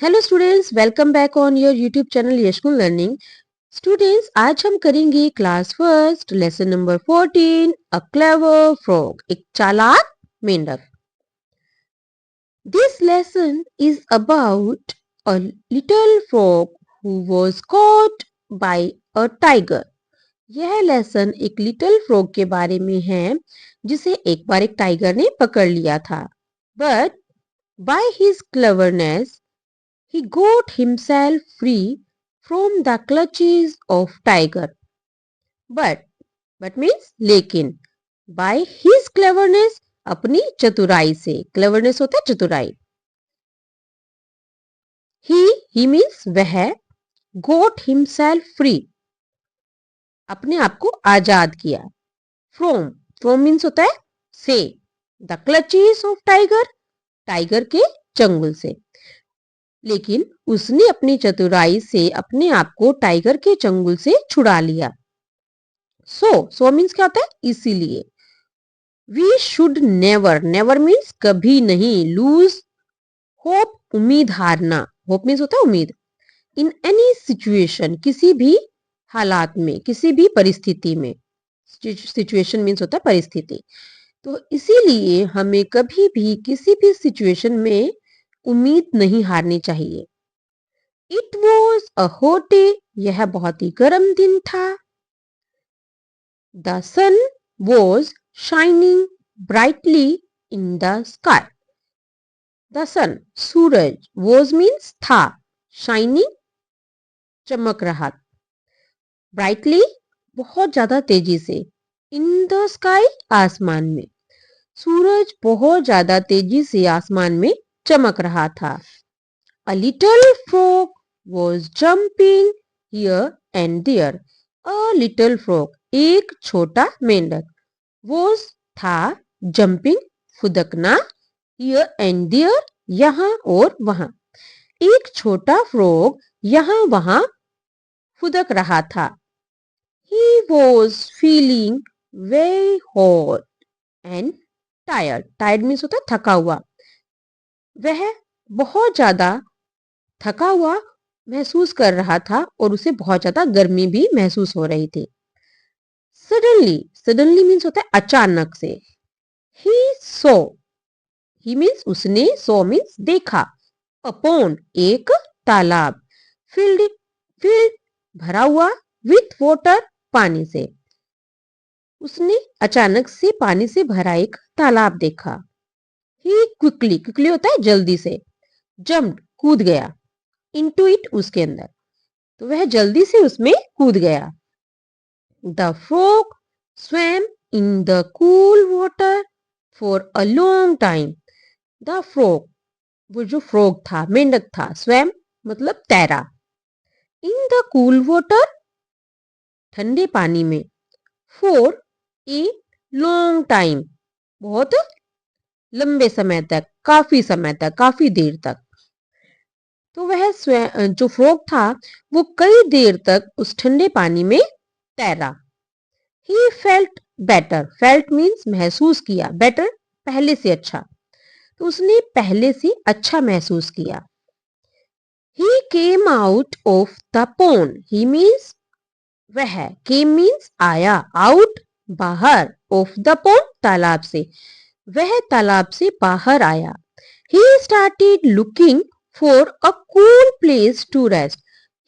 Hello students, welcome back on your YouTube channel Yashkul learning. Students, आज हम करेंगे class first lesson number 14 a clever frog, एक चालाक मेंढक। This lesson is about a little frog who was caught by a tiger. यह lesson एक little frog के बारे में है जिसे एक बार एक टाइगर ने पकड़ लिया था। But by his cleverness he got himself free from the clutches of tiger. But means लेकिन by his cleverness, अपनी चतुराई से। cleverness होता है चतुराई। he means वह, got himself free, अपने आप को आजाद किया। from means होता है से। the clutches of tiger, tiger के चंगुल से। लेकिन उसने अपनी चतुराई से अपने आप को टाइगर के चंगुल से छुड़ा लिया। सो मीन्स क्या होता है इसीलिए। वी शुड नेवर मीन्स कभी नहीं, लूज होप उम्मीद हारना। होप मीन्स होता है उम्मीद। इन एनी सिचुएशन, किसी भी हालात में, किसी भी परिस्थिति में। सिचुएशन मीन्स होता है परिस्थिति। तो इसीलिए हमें कभी भी किसी भी सिचुएशन में उम्मीद नहीं हारनी चाहिए। It was a hot day, यह बहुत ही गर्म दिन था। The sun was shining brightly in the sky. The sun सूरज, वॉज मीन्स था, शाइनिंग चमक रहा, ब्राइटली बहुत ज्यादा तेजी से, इन द स्काई आसमान में। सूरज बहुत ज्यादा तेजी से आसमान में चमक रहा था। A little frog was jumping here and there. A little frog, एक छोटा मेंढक, was था, jumping फुदकना, here and there, यहाँ और वहां। एक छोटा फ्रॉग यहाँ वहां फुदक रहा था। He was feeling very hot and tired. Tired means होता है थका हुआ। वह बहुत ज्यादा थका हुआ महसूस कर रहा था और उसे बहुत ज्यादा गर्मी भी महसूस हो रही थी। सडनली मीन्स होता है अचानक से। ही सो, ही मीन्स उसने, सो मीन्स देखा, अपॉन एक तालाब, फिल्ड फिल्ड भरा हुआ, विथ वाटर पानी से। उसने अचानक से पानी से भरा एक तालाब देखा। ही क्विकली होता है जल्दी से, जम्प्ड कूद गया, इनटू इट उसके अंदर। तो वह जल्दी से उसमें कूद गया। The frog swum in the cool water for a long time. The frog, वो जो फ्रॉग था, मेंढक था, स्वैम मतलब तैरा, इन द कूल वाटर ठंडे पानी में, फॉर ए लॉन्ग टाइम बहुत लंबे समय तक, काफी समय तक, काफी देर तक। तो वह जो फ्रॉग था वो कई देर तक उस ठंडे पानी में तैरा। He felt better, felt means महसूस किया, बेटर पहले से अच्छा, तो उसने पहले से अच्छा महसूस किया। He came out of the pond, he means वह, केम मीन्स आया, आउट बाहर, ऑफ द पोंड तालाब से, वह तालाब से बाहर आया। He started looking for a cool place to rest.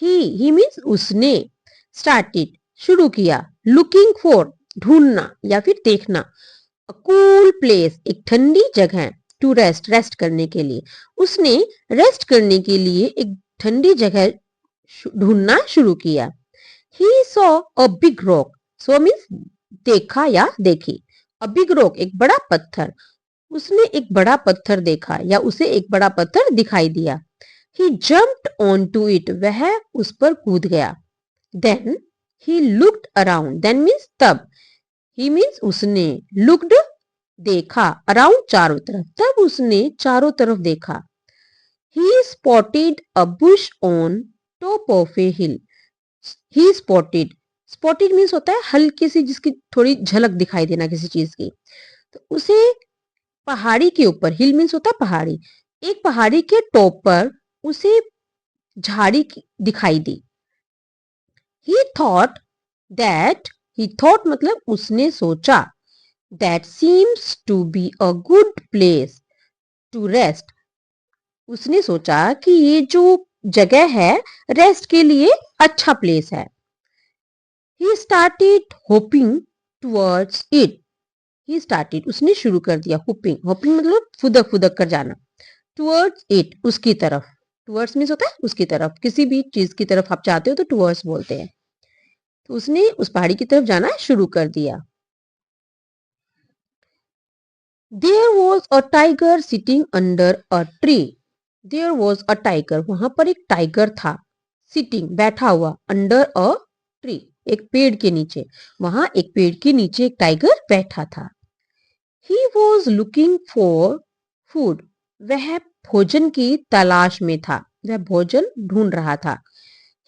He means उसने, स्टार्टेड शुरू किया, लुकिंग फॉर ढूंढना या फिर देखना, अ कूल प्लेस एक ठंडी जगह, टू रेस्ट रेस्ट करने के लिए। उसने रेस्ट करने के लिए एक ठंडी जगह ढूंढना शुरू किया। He saw a big rock, so means देखा या देखी, अ बिग रॉक एक बड़ा पत्थर, उसने एक बड़ा पत्थर देखा या उसे एक बड़ा पत्थर दिखाई दिया। He jumped on to it, वह उस पर कूद गया। Then he looked around, then means तब, ही मीन्स उसने, लुक्ड देखा, अराउंड चारों तरफ, तब उसने चारों तरफ देखा। He spotted a bush on top of a hill. He spotted, spotted means होता है हल्की सी, जिसकी थोड़ी झलक दिखाई देना किसी चीज की। तो उसे पहाड़ी के ऊपर, हिल मीन्स होता है पहाड़ी, एक पहाड़ी के टॉप पर उसे झाड़ी दिखाई दी। ही थॉट मतलब उसने सोचा, that seems to be a good place to rest. उसने सोचा कि ये जो जगह है रेस्ट के लिए अच्छा प्लेस है। He started hopping towards it. He started उसने शुरू कर दिया, होपिंग मतलब फुदक फुदक कर जाना, टुवर्ड्स इट उसकी तरफ। टुवर्ड्स मीन्स होता है उसकी तरफ, किसी भी चीज की तरफ आप चाहते हो तो टुवर्ड्स बोलते हैं। तो उसने उस पहाड़ी की तरफ जाना शुरू कर दिया। There was a tiger sitting under a tree. There was a tiger. वहां पर एक टाइगर था, सिटिंग बैठा हुआ, अंडर अ ट्री एक पेड़ के नीचे। वहां एक पेड़ के नीचे एक टाइगर बैठा था। He was looking for food. वह भोजन की तलाश में था, वह भोजन ढूंढ रहा था।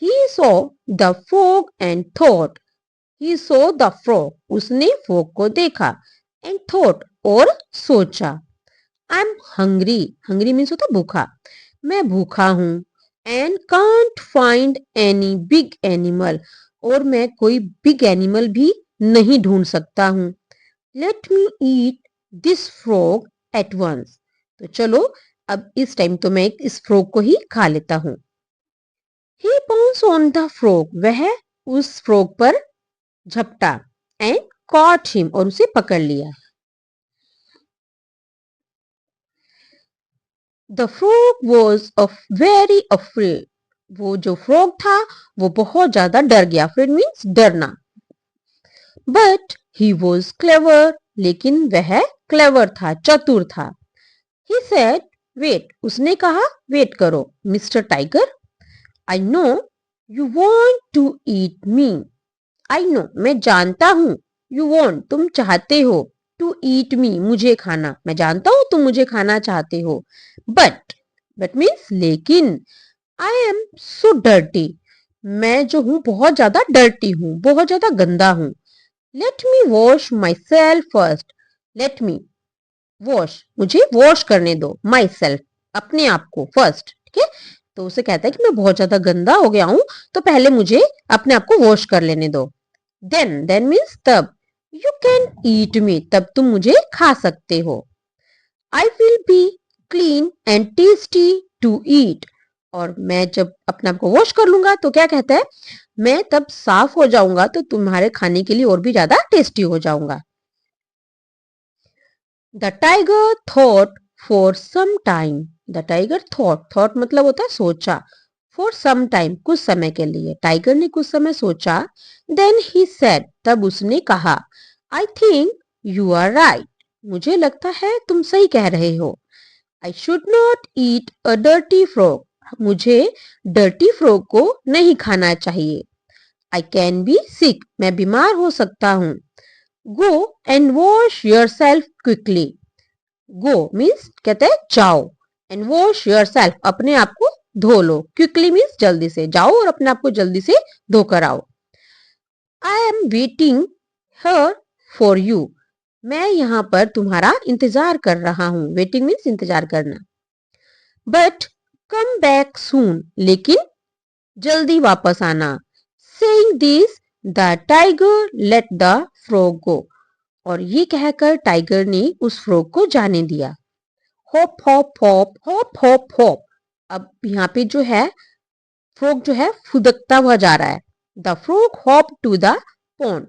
He saw the frog and thought. He saw the frog. उसने frog को देखा, and thought और सोचा, I'm hungry. Hungry means होता भूखा। मैं भूखा हूं। And can't find any big animal. और मैं कोई big animal भी नहीं ढूंढ सकता हूं। Let me eat this frog at once. तो चलो अब इस टाइम तो मैं इस फ्रॉग को ही खा लेता हूं। He pounced on the frog. वह उस फ्रॉग पर झपटा, एंड caught him और उसे पकड़ लिया। The frog was very afraid. वो जो फ्रॉग था वो बहुत ज्यादा डर गया। Afraid means डरना। But he was clever. लेकिन वह क्लेवर था, चतुर था। He said, wait. उसने कहा वेट करो mister tiger. I know you want to eat me. I know मैं जानता हूं, you want तुम चाहते हो, to eat me मुझे खाना, मैं जानता हूं तुम मुझे खाना चाहते हो। But means लेकिन, I am so dirty. मैं जो हूं बहुत ज्यादा डर्टी हूं, बहुत ज्यादा गंदा हूं। Let me wash myself first. Let me wash मुझे वॉश करने दो, myself अपने आप को फर्स्ट। ठीक है, तो उसे कहता है कि मैं बहुत ज्यादा गंदा हो गया हूं, तो पहले मुझे अपने आप को वॉश कर लेने दो। then means तब, you can eat me तब तुम मुझे खा सकते हो। I will be clean and tasty to eat. और मैं जब अपने आप को वॉश कर लूंगा तो क्या कहता है, मैं तब साफ हो जाऊंगा तो तुम्हारे खाने के लिए और भी ज्यादा टेस्टी हो जाऊंगा। The tiger thought for some time. The tiger thought मतलब होता है सोचा, for some time कुछ समय के लिए। टाइगर ने कुछ समय सोचा। Then he said तब उसने कहा, I think you are right. मुझे लगता है तुम सही कह रहे हो। I should not eat a dirty frog. मुझे डर्टी फ्रॉग को नहीं खाना चाहिए। I can be sick. मैं बीमार हो सकता हूँ। Go and wash yourself quickly. Go means कहते हैं जाओ, and wash yourself अपने आप को धो लो। Quickly means जल्दी से जाओ और अपने आप को जल्दी से धोकर आओ। I am waiting here for you. मैं यहाँ पर तुम्हारा इंतजार कर रहा हूँ। Waiting means इंतजार करना। But come back soon. लेकिन जल्दी वापस आना। Saying this, the tiger let the frog go. और ये कहकर टाइगर ने उस फ्रॉग को जाने दिया। Hop hop hop hop hop hop. अब यहाँ पे जो है फ्रॉग जो है फुदकता हुआ जा रहा है। The frog hop to the pond.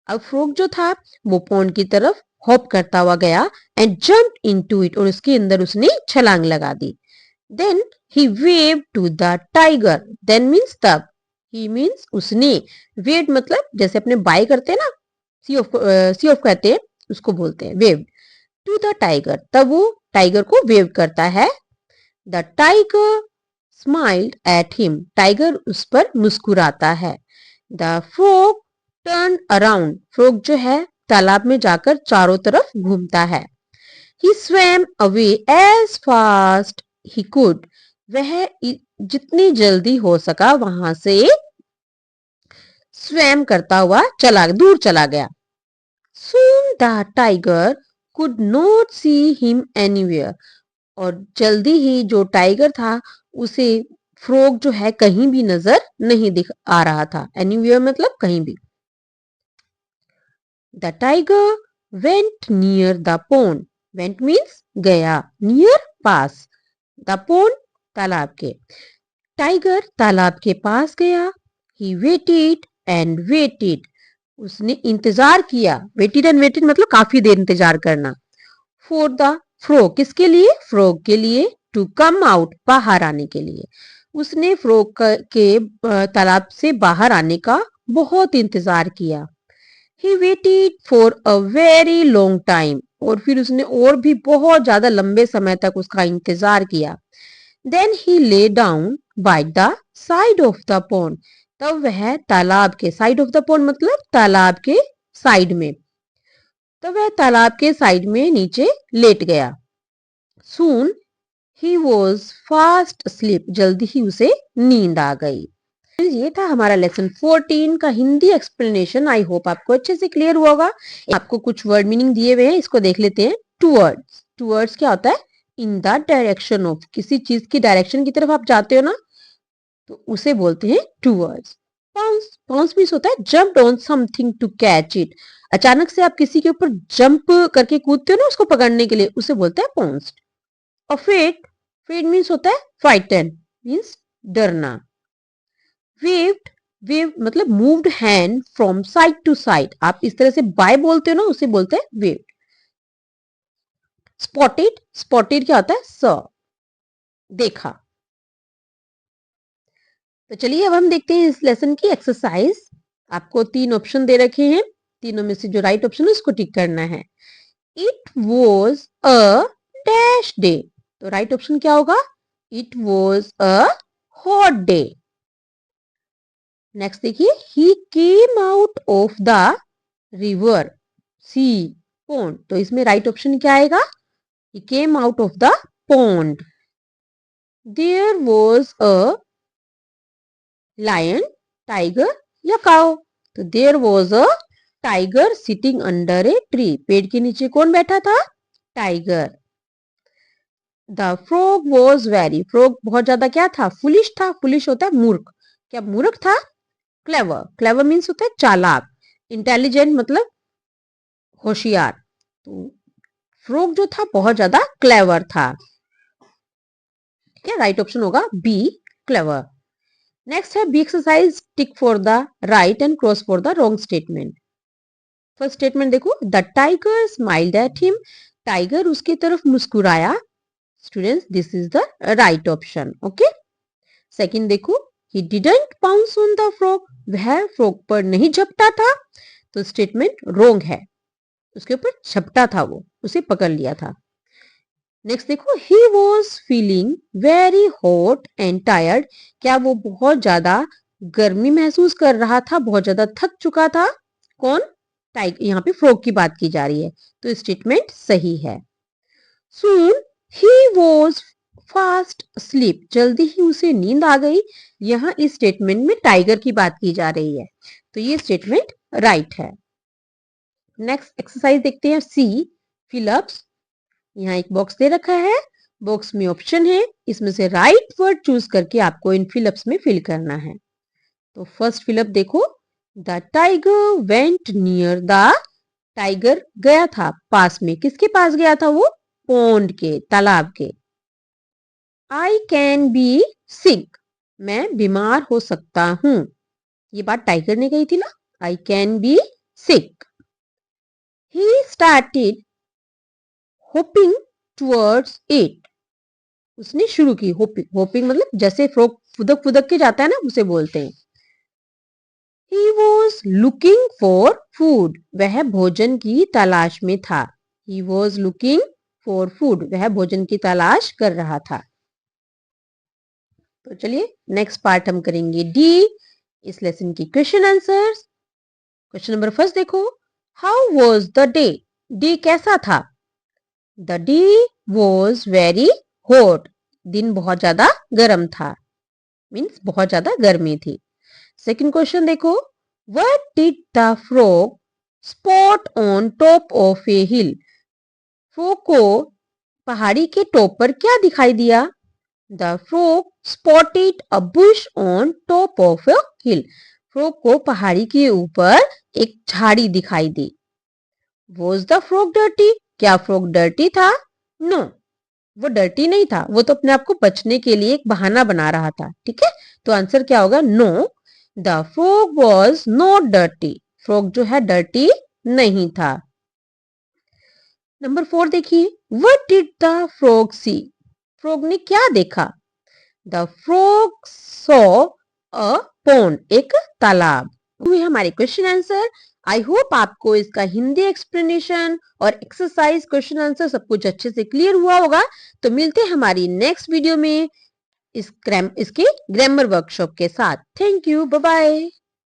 अब फ्रॉग जो था वो पॉन्ड की तरफ हॉप करता हुआ गया, एंड जंप इनटू इट और उसके अंदर उसने छलांग लगा दी। Then he wave to the tiger. Then means तब, ही मीन्स उसने, वेव मतलब जैसे अपने बाय करते हैं ना, सी ऑफ कहते हैं उसको बोलते हैं वेव। टू द टाइगर तब वो टाइगर को वेव करता है। The tiger smiled at him. Tiger उस पर मुस्कुराता है। The frog turn around. Frog जो है तालाब में जाकर चारों तरफ घूमता है। ही swam away as fast he could. वह जितनी जल्दी हो सका वहां से स्वैम करता हुआ दूर चला गया। Soon the tiger could not see him anywhere. और जल्दी ही जो टाइगर था उसे फ्रॉग जो है कहीं भी नजर नहीं दिख आ रहा था। एनीवेयर मतलब कहीं भी। The tiger went near the pond. Went means गया, नियर पास, द pond तालाब के। टाइगर तालाब के पास गया। ही वेटेड एंड वेटेड, उसने इंतजार किया। वेटेड एंड वेटेड मतलब काफी देर इंतजार करना। फॉर द फ्रॉग, किसके लिए? फ्रॉग के लिए। टू कम आउट, बाहर आने के लिए। उसने फ्रॉग के तालाब से बाहर आने का बहुत इंतजार किया। He waited for a very long time, और फिर उसने और भी बहुत ज्यादा लंबे समय तक उसका इंतजार किया। Then he lay down by the side of the pond, तब वह तालाब के, साइड ऑफ द pond मतलब तालाब के साइड में, तब वह तालाब के साइड में नीचे लेट गया। सून ही वॉज फास्ट asleep, जल्दी ही उसे नींद आ गई। ये था हमारा लेसन 14 का हिंदी एक्सप्लेनेशन। आई होप आपको अच्छे से क्लियर हुआ होगा। आपको कुछ वर्ड मीनिंग दिए हुए हैं, इसको देख लेते हैं। टूवर्ड्स, टूवर्ड्स क्या होता है? इन द डायरेक्शन ऑफ, किसी चीज की डायरेक्शन की तरफ आप जाते हो ना, तो उसे बोलते हैं टूवर्ड्स। बाउंस, बाउंस मीन्स होता है jump on something to catch it. अचानक से आप किसी के ऊपर जंप करके कूदते हो ना उसको पकड़ने के लिए, उसे बोलते हैं बाउंस। और फेट, फेट मीन्स होता है फ्राइटन, मीन्स डरना। वेव्ड, वेव मतलब moved hand from side to side, आप इस तरह से बाय बोलते हो ना, उसे बोलते हैं वेव्ड। स्पॉटेड, स्पॉटेड क्या होता है? स, देखा। तो चलिए अब हम देखते हैं इस लेसन की एक्सरसाइज। आपको 3 ऑप्शन दे रखे हैं, तीनों में से जो राइट ऑप्शन है उसको टिक करना है। It was a dash day, तो राइट ऑप्शन क्या होगा? It was a hot day. Next देखिए, he came out of the river sea pond, तो इसमें राइट ऑप्शन क्या आएगा? He came out of the pond. There was a lion, tiger या cow, तो there was a tiger sitting under a tree, पेड़ के नीचे कौन बैठा था? Tiger. The frog was very, frog बहुत ज्यादा क्या था? फुलिश था। फुलिश होता है मूर्ख, क्या मूर्ख था? क्लेवर, क्लेवर मीन्स होता है चालाक। इंटेलिजेंट मतलब होशियार। तो फ्रॉग जो था बहुत ज्यादा क्लेवर था। ठीक है, राइट ऑप्शन होगा बी, क्लेवर। नेक्स्ट है B exercise, tick for the right and cross for the wrong statement. First statement देखो, the tiger smiled at him, tiger उसकी तरफ मुस्कुराया। Students this is the right option. Okay. Second देखो, he didn't bounce on the frog, वह frog पर नहीं झपटा था, तो स्टेटमेंट रॉन्ग है, उसके ऊपर झपटा था, वो उसे पकड़ लिया था। नेक्स्ट देखो, he was feeling very hot and tired, क्या वो बहुत ज्यादा गर्मी महसूस कर रहा था, बहुत ज्यादा थक चुका था? कौन? टाइगर, यहाँ पे फ्रॉग की बात की जा रही है, तो स्टेटमेंट सही है। सून ही वॉज फास्ट स्लीप, जल्दी ही उसे नींद आ गई, यहाँ इस स्टेटमेंट में टाइगर की बात की जा रही है, तो ये स्टेटमेंट राइट है। नेक्स्ट एक्सरसाइज देखते हैं सी, फिलअप्स। यहाँ एक बॉक्स दे रखा है, बॉक्स में ऑप्शन है, इसमें से राइट वर्ड चूज करके आपको इन फिलअप्स में फिल करना है। तो फर्स्ट फिलअप देखो, the tiger went near the, tiger गया था पास में, किसके पास गया था वो? पॉन्ड के, तालाब के। आई कैन बी सिक, मैं बीमार हो सकता हूं, ये बात टाइगर ने कही थी ना, I can be sick. He started hopping towards it, उसने शुरू की। होपिंग, होपिंग मतलब जैसे फ्रॉग फुदक फुदक के जाता है ना, उसे बोलते हैं। He was looking for food, वह भोजन की तलाश में था। He was looking for food, वह भोजन की तलाश कर रहा था। तो चलिए नेक्स्ट पार्ट हम करेंगे डी, इस लेसन की question answers. Question number first देखो, how was the day, day कैसा था? The day was very hot, दिन बहुत ज्यादा गर्म था, मीन्स बहुत ज्यादा गर्मी थी। सेकंड क्वेश्चन देखो, what did the frog spot on top of a hill, frog को पहाड़ी के टॉप पर क्या दिखाई दिया? The frog spotted a bush on top of a hill. Frog को पहाड़ी के ऊपर एक झाड़ी दिखाई दी। Was the frog dirty? क्या फ्रॉग डर्टी था? नो, वो डर्टी नहीं था, वो तो अपने आप को बचने के लिए एक बहाना बना रहा था। ठीक है, तो आंसर क्या होगा? No, the frog was not dirty. Frog जो है डर्टी नहीं था। नंबर 4 देखिए, what did the frog see? Frog ने क्या देखा? The frog saw a pond, एक तालाब। हुए हमारे क्वेश्चन आंसर। आई होप आपको इसका हिंदी एक्सप्लेनेशन और एक्सरसाइज क्वेश्चन आंसर सब कुछ अच्छे से क्लियर हुआ होगा। तो मिलते हैं हमारी नेक्स्ट वीडियो में इसके ग्रामर वर्कशॉप के साथ। Thank you, bye bye.